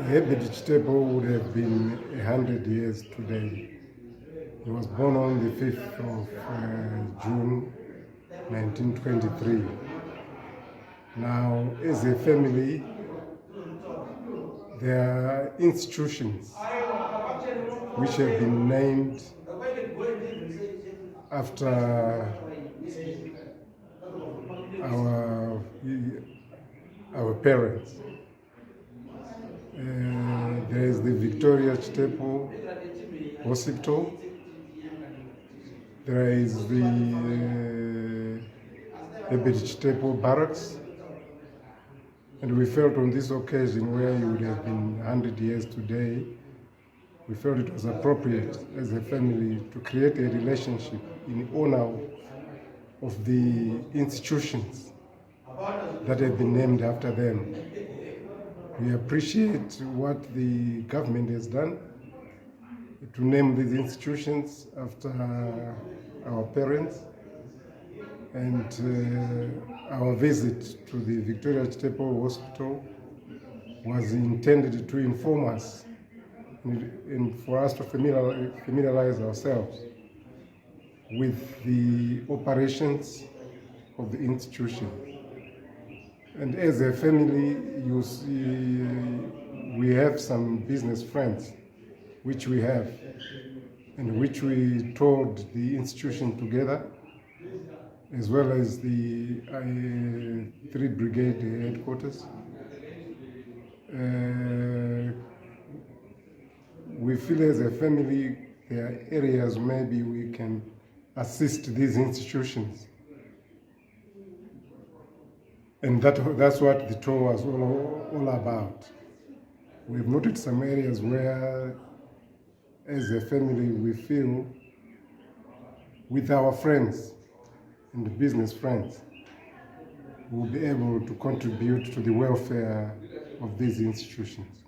Herbert Chitepo would have been 100 years today. He was born on the 5th of June 1923. Now, as a family, there are institutions which have been named after our parents. There is the Cde Chitepo Hospital. There is the Herbert Chitepo Barracks. And we felt on this occasion, where he would have been 100 years today, we felt it was appropriate as a family to create a relationship in honor of the institutions that have been named after them. We appreciate what the government has done to name these institutions after our parents, and our visit to the Cde Chitepo Hospital was intended to inform us and for us to familiarize ourselves with the operations of the institution. And as a family, you see, we have some business friends which we have, and which we toured the institution together, as well as the 3 Brigade Headquarters. We feel as a family there are areas maybe we can assist these institutions. And that's what the tour was all about. We've noted some areas where, as a family, we feel with our friends and business friends, we'll be able to contribute to the welfare of these institutions.